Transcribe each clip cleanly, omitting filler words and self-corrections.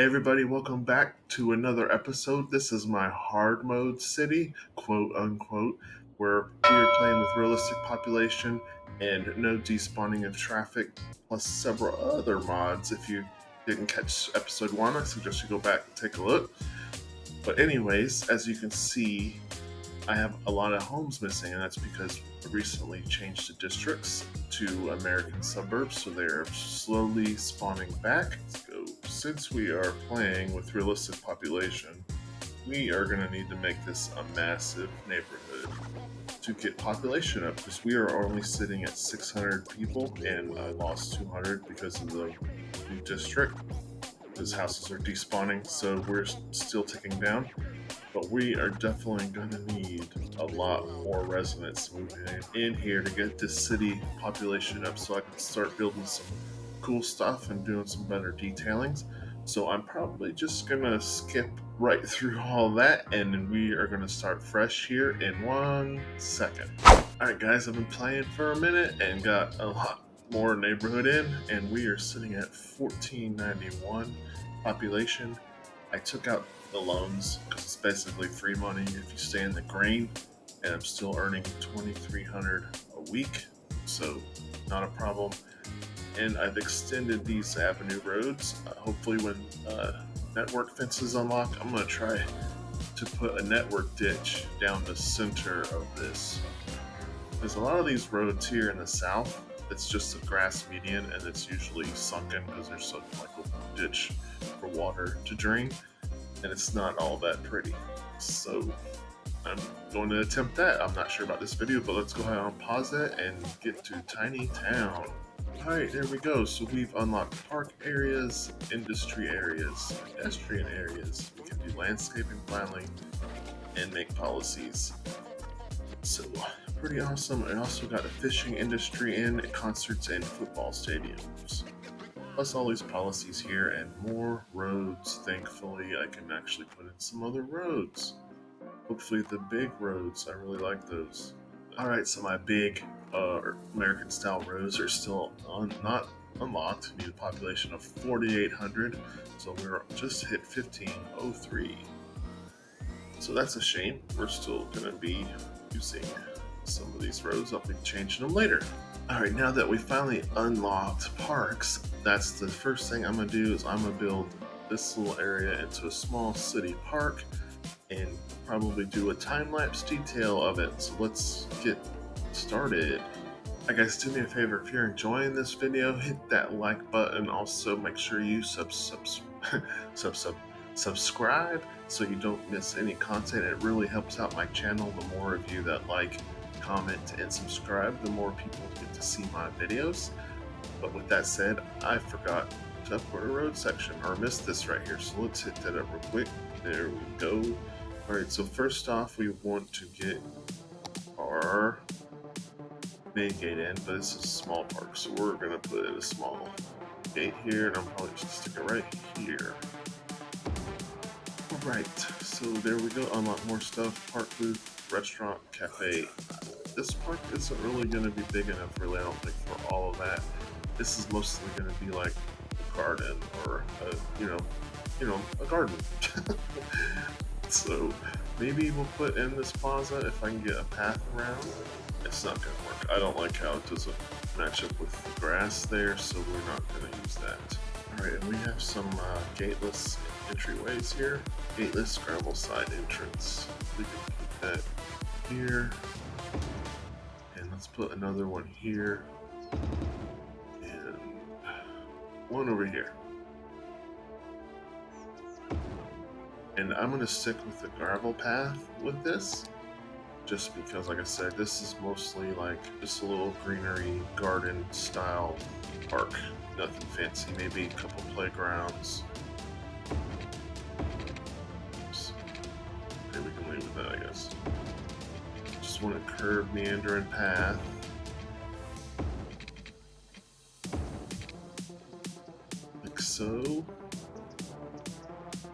Hey everybody, welcome back to another episode. This is my hard mode city, quote unquote, where we are playing with realistic population and no despawning of traffic, plus several other mods. If you didn't catch episode 1, I suggest you go back and take a look. But anyways, as you can see, I have a lot of homes missing, and that's because I recently changed the districts to American suburbs, so they're slowly spawning back. So since we are playing with realistic population, we are going to need to make this a massive neighborhood to get population up, because we are only sitting at 600 people, and I lost 200 because of the new district. Those houses are despawning, so we're still ticking down. But we are definitely going to need a lot more residents moving in here to get this city population up, so I can start building some cool stuff and doing some better detailings. So I'm probably just going to skip right through all that, and we are going to start fresh here in 1 second. Alright guys, I've been playing for a minute and got a lot more neighborhood in, and we are sitting at 1491 population. I took out the loans because it's basically free money if you stay in the green, and I'm still earning $2,300 a week, so not a problem. And I've extended these avenue roads. Hopefully when network fences unlock, I'm going to try to put a network ditch down the center of this. There's a lot of these roads here in the south, it's just a grass median, and it's usually sunken because there's like a ditch for water to drain, and it's not all that pretty. So I'm going to attempt that. I'm not sure about this video, but let's go ahead and pause it and get to Tiny Town. Alright, there we go. So we've unlocked park areas, industry areas, pedestrian areas. We can do landscaping finally and make policies. So pretty awesome. I also got a fishing industry in, concerts, and football stadiums. Plus all these policies here and more roads. Thankfully, I can actually put in some other roads. Hopefully the big roads, I really like those. Alright, so my big American style roads are still not unlocked. We need a population of 4,800, so we're just hit 1503. So that's a shame. We're still going to be using some of these roads. I'll be changing them later. Alright, now that we finally unlocked parks, that's the first thing I'm going to do is I'm going to build this little area into a small city park and probably do a time-lapse detail of it. So let's get started. Alright guys, do me a favor, if you're enjoying this video, hit that like button. Also make sure you subscribe so you don't miss any content. It really helps out my channel. The more of you that like, comment, and subscribe, the more people get to see my videos. But with that said, I forgot to upload a road section, or missed this right here, so let's hit that up real quick. There we go. Alright, so first off, we want to get our main gate in, but this is a small park, so we're going to put in a small gate here, and I'm probably just stick it right here. Alright, so there we go. Unlock more stuff. Park booth, restaurant, cafe. This park isn't really going to be big enough, really, I don't think, for all of that. This is mostly going to be like a garden, or a garden. So maybe we'll put in this plaza if I can get a path around. It's not going to work. I don't like how it doesn't match up with the grass there, so we're not going to use that. Alright, and we have some gateless entryways here. Gateless gravel side entrance. We can put that here. And let's put another one here. And one over here. And I'm going to stick with the gravel path with this, just because, like I said, this is mostly like just a little greenery garden style park. Nothing fancy, maybe a couple playgrounds. Oops. Okay, we can leave with that, I guess. Just want a curved meandering path. Like so.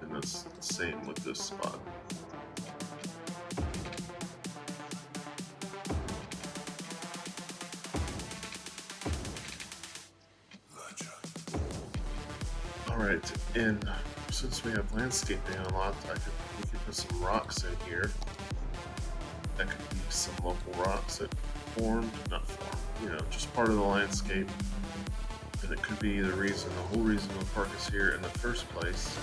And that's the same with this spot. Alright, and since we have landscaping unlocked, we could put some rocks in here. That could be some local rocks that not formed, just part of the landscape. And it could be the whole reason the park is here in the first place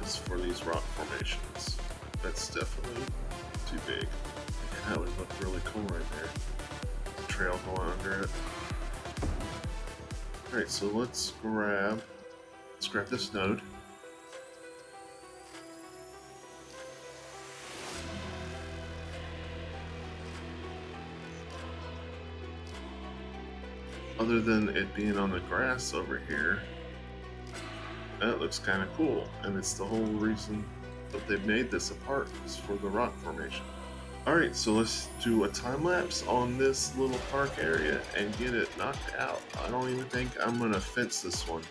is for these rock formations. That's definitely too big. And that would look really cool right there. The trail going under it. Alright, so let's grab this node. Other than it being on the grass over here, that looks kind of cool, and it's the whole reason that they made this a park is for the rock formation. Alright, so let's do a time lapse on this little park area and get it knocked out. I don't even think I'm gonna fence this one.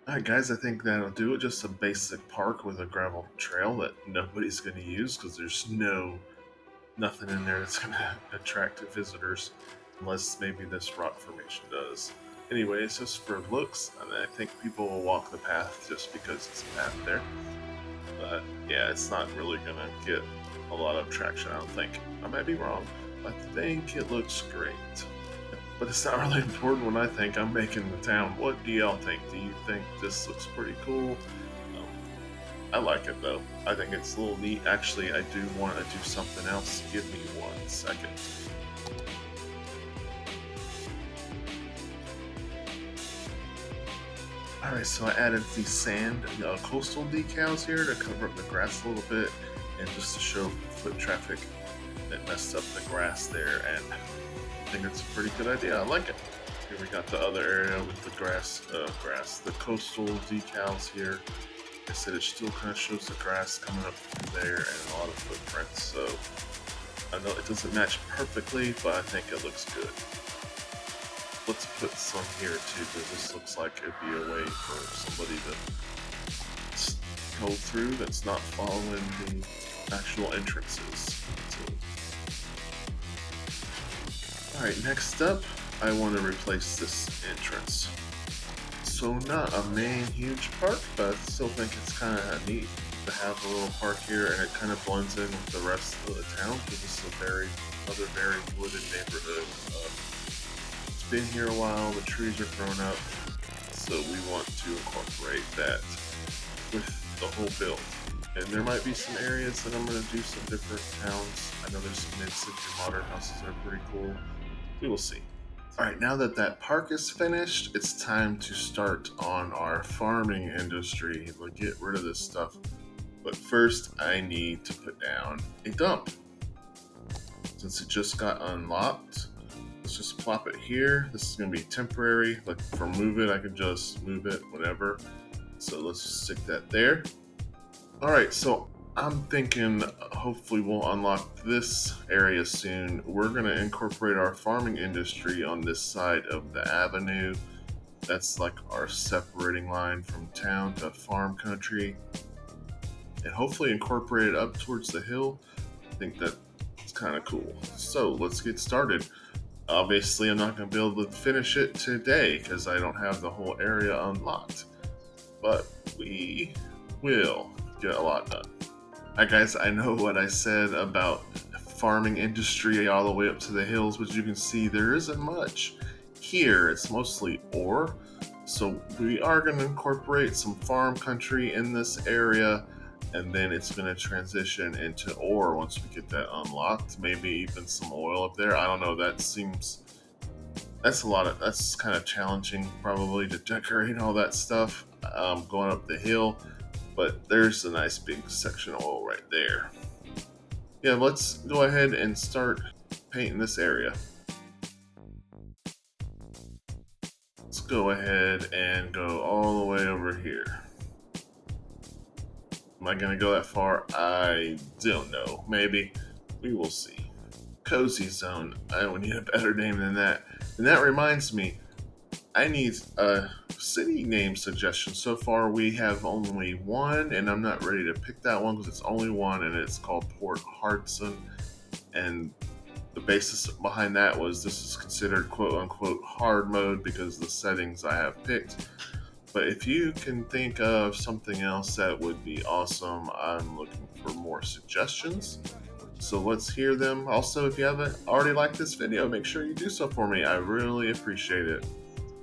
Alright guys, I think that'll do it. Just a basic park with a gravel trail that nobody's going to use because there's nothing in there that's going to attract visitors unless maybe this rock formation does. Anyway, it's just for looks, and I think people will walk the path just because it's a path there. But yeah, it's not really going to get a lot of traction, I don't think. I might be wrong. I think it looks great. But it's not really important when I think I'm making the town. What do y'all think? Do you think this looks pretty cool? I like it though. I think it's a little neat. Actually, I do want to do something else. Give me 1 second. Alright, so I added these sand coastal decals here to cover up the grass a little bit and just to show foot traffic that messed up the grass there, and I think it's a pretty good idea. I like it. Here we got the other area with the the coastal decals here. Like I said, it still kind of shows the grass coming up through there and a lot of footprints, so I know it doesn't match perfectly, but I think it looks good. Let's put some here too, because this looks like it'd be a way for somebody to go through that's not following the actual entrances. Alright, next up, I want to replace this entrance. So not a main huge park, but I still think it's kind of neat to have a little park here, and it kind of blends in with the rest of the town because it's a very wooded neighborhood. It's been here a while, the trees are grown up, so we want to incorporate that with the whole build. And there might be some areas that I'm going to do some different towns. I know there's some mid-century modern houses that are pretty cool. We will see. Alright, now that park is finished, it's time to start on our farming industry. We'll get rid of this stuff. But first, I need to put down a dump. Since it just got unlocked, let's just plop it here. This is going to be temporary. Like for move it, I can just move it whenever. So let's stick that there. Alright, so I'm thinking hopefully we'll unlock this area soon. We're going to incorporate our farming industry on this side of the avenue. That's like our separating line from town to farm country. And hopefully incorporate it up towards the hill. I think that's kind of cool. So let's get started. Obviously, I'm not going to be able to finish it today because I don't have the whole area unlocked. But we will get a lot done. Alright guys, I know what I said about farming industry all the way up to the hills, but you can see there isn't much here. It's mostly ore, So we are going to incorporate some farm country in this area, and then it's going to transition into ore once we get that unlocked. Maybe even some oil up there. I don't know. That's kind of challenging probably to decorate all that stuff going up the hill. But there's a nice big section of oil right there. Yeah, let's go ahead and start painting this area. Let's go ahead and go all the way over here. Am I going to go that far? I don't know. Maybe. We will see. Cozy Zone. I would need a better name than that. And that reminds me, I need a city name suggestion. So far, we have only one, and I'm not ready to pick that one because it's only one, and it's called Port Hartson. And the basis behind that was this is considered quote-unquote hard mode because of the settings I have picked. But if you can think of something else that would be awesome, I'm looking for more suggestions. So let's hear them. Also, if you haven't already liked this video, make sure you do so for me. I really appreciate it.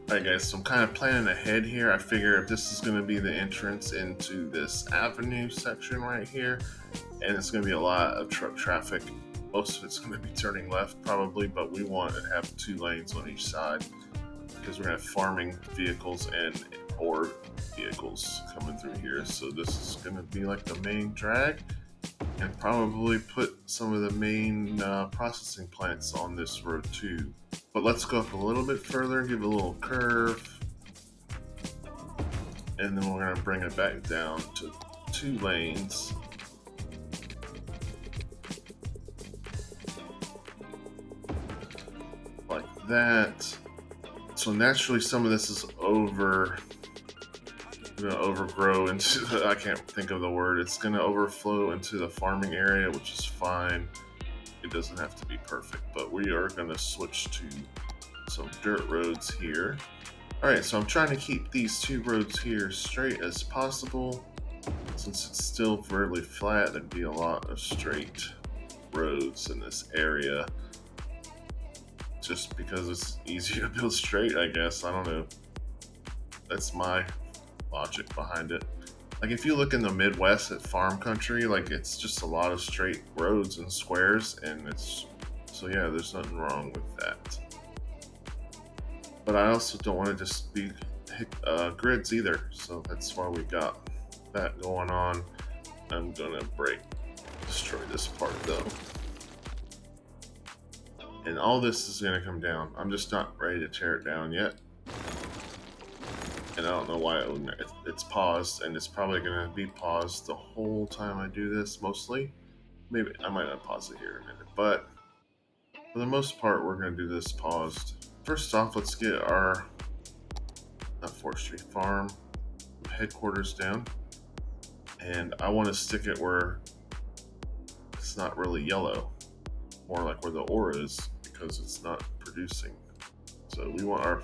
Alright guys, so I'm kind of planning ahead here. I figure if this is going to be the entrance into this avenue section right here, and it's going to be a lot of truck traffic. Most of it's going to be turning left probably, but we want to have 2 lanes on each side because we're going to have farming vehicles and ore vehicles coming through here. So this is going to be like the main drag, and probably put some of the main processing plants on this road too. But let's go up a little bit further and give a little curve, and then we're going to bring it back down to 2 lanes. Like that. So naturally some of this is going to overgrow into the, I can't think of the word, it's going to overflow into the farming area, which is fine. It doesn't have to be perfect, but we are going to switch to some dirt roads here. Alright, so I'm trying to keep these 2 roads here straight as possible. Since it's still fairly flat, there'd be a lot of straight roads in this area. Just because it's easier to build straight, I guess. I don't know. That's my logic behind it. Like if you look in the Midwest at farm country, like it's just a lot of straight roads and squares, and so yeah, there's nothing wrong with that. But I also don't want to just be grids either, so that's why we got that going on. I'm gonna destroy this part though. And all this is gonna come down. I'm just not ready to tear it down yet. And I don't know why it's paused, and it's probably going to be paused the whole time I do this, mostly. Maybe I might not pause it here in a minute, but for the most part, we're going to do this paused. First off, let's get our forestry farm headquarters down, and I want to stick it where it's not really yellow, more like where the ore is, because it's not producing. So we want our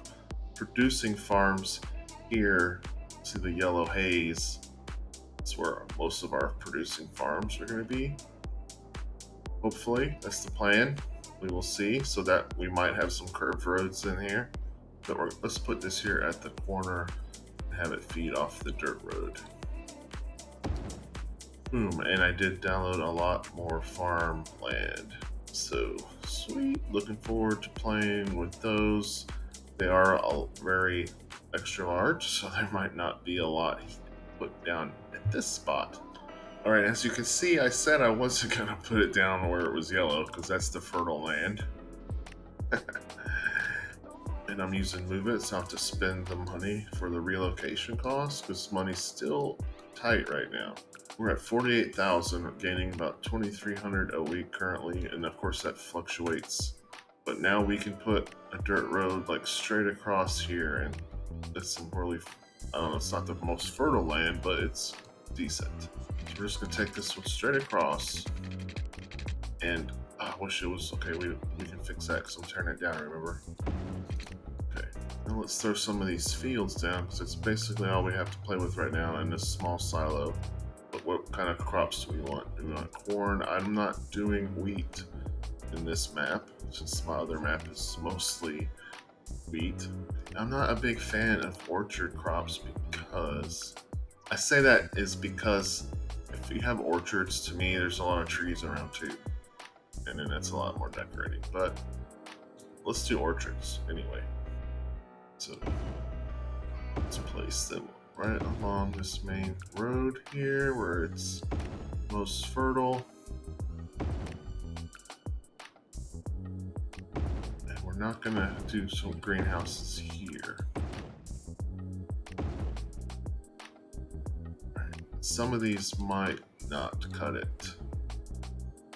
producing farms here to the yellow haze. That's where most of our producing farms are going to be. Hopefully, that's the plan. We will see. So that we might have some curved roads in here. But let's put this here at the corner and have it feed off the dirt road. Boom, and I did download a lot more farmland. So sweet. Looking forward to playing with those. They are all very extra large, so there might not be a lot put down at this spot. Alright, as you can see, I said I wasn't going to put it down where it was yellow, because that's the fertile land. And I'm using Move It, so I have to spend the money for the relocation cost, because money's still tight right now. We're at 48,000, gaining about 2,300 a week currently, and of course that fluctuates. But now we can put a dirt road like straight across here, and that's some really, I don't know, it's not the most fertile land, but it's decent. So we're just gonna take this one straight across, and I wish it was, okay, we can fix that because I'm tearing it down, remember? Okay, now let's throw some of these fields down, because it's basically all we have to play with right now in this small silo. But what kind of crops do we want? Do we want corn? I'm not doing wheat in this map, since my other map is mostly wheat. I'm not a big fan of orchard crops because I say that is because if you have orchards, to me, there's a lot of trees around too, and then that's a lot more decorating. But let's do orchards anyway. So let's place them right along this main road here where it's most fertile. And we're not gonna do some greenhouses here. Some of these might not cut it.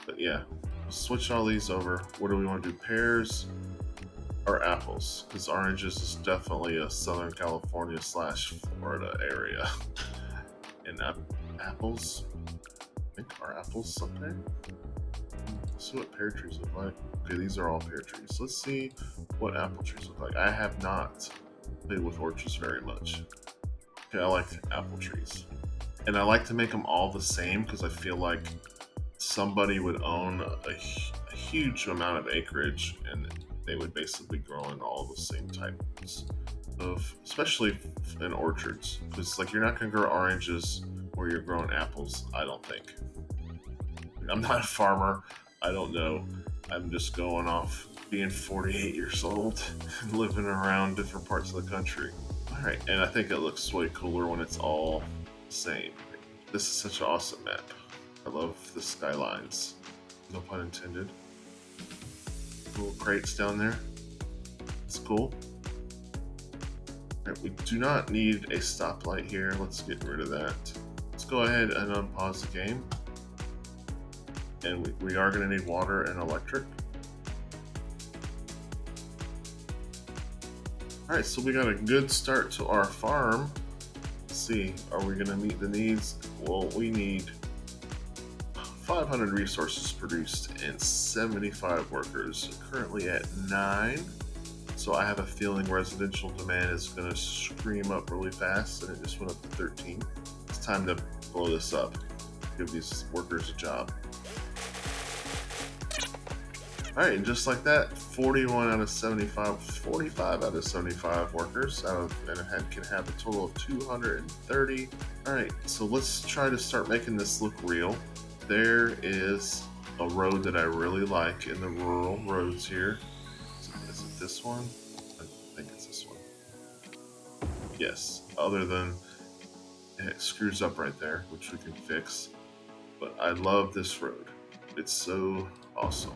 But yeah, we'll switch all these over. What do we want to do? Pears or apples? Because oranges is definitely a Southern California / Florida area. And apples, I think are apples something? Let's see what pear trees look like. Okay, these are all pear trees. Let's see what apple trees look like. I have not played with orchards very much. Okay, I like apple trees. And I like to make them all the same because I feel like somebody would own a huge amount of acreage and they would basically grow in all the same types of, especially in orchards. Because like you're not going to grow oranges where you're growing apples, I don't think. I'm not a farmer. I don't know. I'm just going off being 48 years old and living around different parts of the country. All right, and I think it looks way cooler when it's all same. This is such an awesome map. I love the skylines. No pun intended. Little crates down there. It's cool. Right, we do not need a stoplight here. Let's get rid of that. Let's go ahead and unpause the game. And we are going to need water and electric. Alright, so we got a good start to our farm. See, are we going to meet the needs? Well, we need 500 resources produced and 75 workers. Currently at 9. So I have a feeling residential demand is going to scream up really fast, and it just went up to 13. It's time to blow this up. Give these workers a job. Alright, and just like that, 41 out of 75, 45 out of 75 workers and it can have a total of 230. Alright, so let's try to start making this look real. There is a road that I really like in the rural roads here. Is it this one? I think it's this one. Yes, other than it screws up right there, which we can fix. But I love this road. It's so awesome.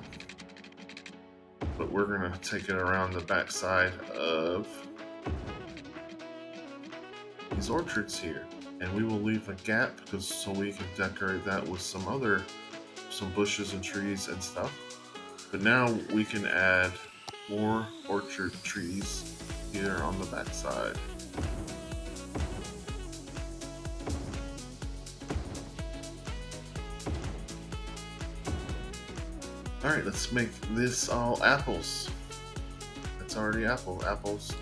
But we're gonna take it around the backside of these orchards here, and we will leave a gap so we can decorate that with some bushes and trees and stuff. But now we can add more orchard trees here on the backside. Alright, let's make this all apples. That's already apples.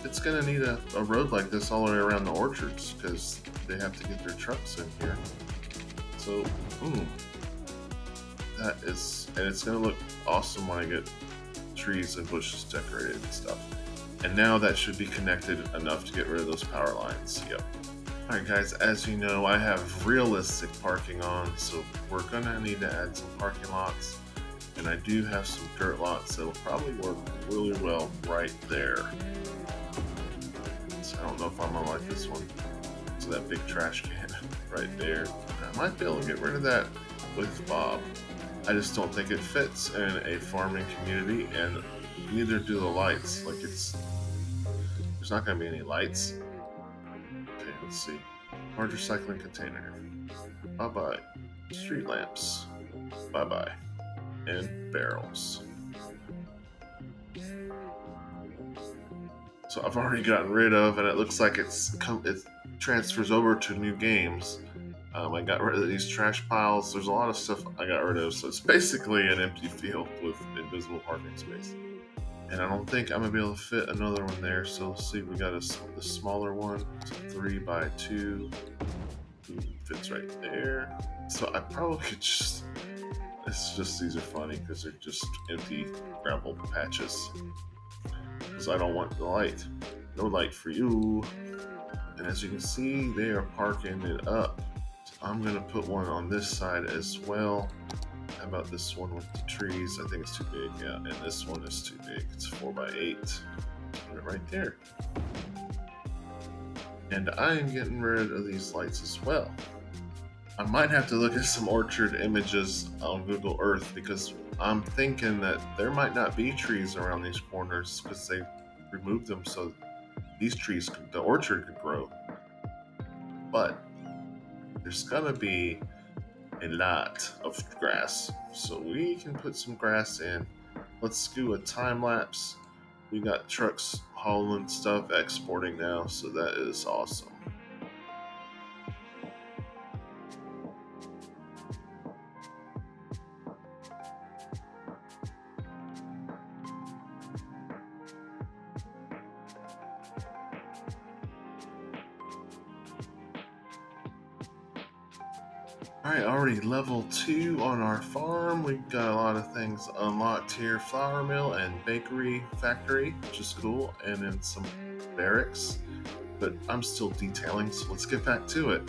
It's gonna need a road like this all the way around the orchards because they have to get their trucks in here. So, that is, and it's gonna look awesome when I get trees and bushes decorated and stuff. And now that should be connected enough to get rid of those power lines. Yep. Alright guys, as you know, I have realistic parking on, so we're gonna need to add some parking lots. And I do have some dirt lots that'll probably work really well right there. So I don't know if I'm gonna like this one. So that big trash can right there. I might be able to get rid of that with Bob. I just don't think it fits in a farming community, and neither do the lights. Like there's not gonna be any lights. Okay, let's see. Large recycling container. Bye-bye. Street lamps. Bye-bye. And barrels. So I've already gotten rid of, and it looks like it transfers over to new games. I got rid of these trash piles. There's a lot of stuff I got rid of, so it's basically an empty field with invisible parking space. And I don't think I'm gonna be able to fit another one there. So let's see, we got the smaller one. It's a 3x2. Fits right there. So I probably could just It's just these are funny because they're just empty gravel patches. Because I don't want the light. No light for you. And as you can see, they are parking it up. So I'm gonna put one on this side as well. How about this one with the trees? I think it's too big, yeah. And this one is too big. It's 4x8. Put it right there. And I am getting rid of these lights as well. I might have to look at some orchard images on Google Earth because I'm thinking that there might not be trees around these corners because they removed them so these trees, the orchard could grow. But there's gonna be a lot of grass, so we can put some grass in. Let's do a time lapse. We got trucks hauling stuff, exporting now, so that is awesome. Alright, already level 2 on our farm. We've got a lot of things unlocked here. Flour mill and bakery factory, which is cool, and then some barracks. But I'm still detailing, so let's get back to it.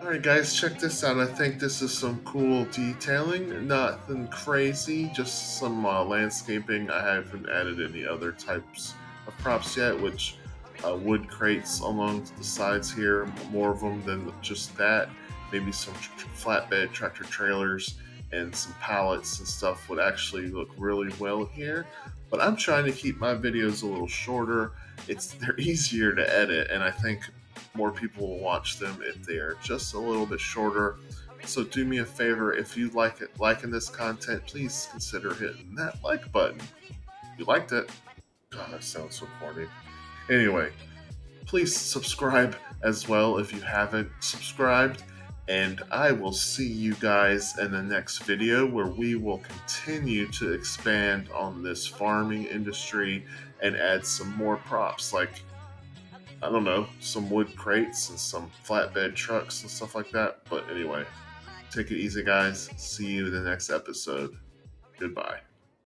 Alright guys, check this out. I think this is some cool detailing. Nothing crazy, just some landscaping. I haven't added any other types of props yet, which wood crates along the sides here, more of them than just that. Maybe some flatbed tractor trailers and some pallets and stuff would actually look really well here. But I'm trying to keep my videos a little shorter. They're easier to edit, and I think more people will watch them if they are just a little bit shorter. So do me a favor, if you liking this content, please consider hitting that like button. If you liked it, God, that sounds so corny. Anyway, please subscribe as well if you haven't subscribed. And I will see you guys in the next video where we will continue to expand on this farming industry and add some more props like, I don't know, some wood crates and some flatbed trucks and stuff like that. But anyway, take it easy, guys. See you in the next episode. Goodbye.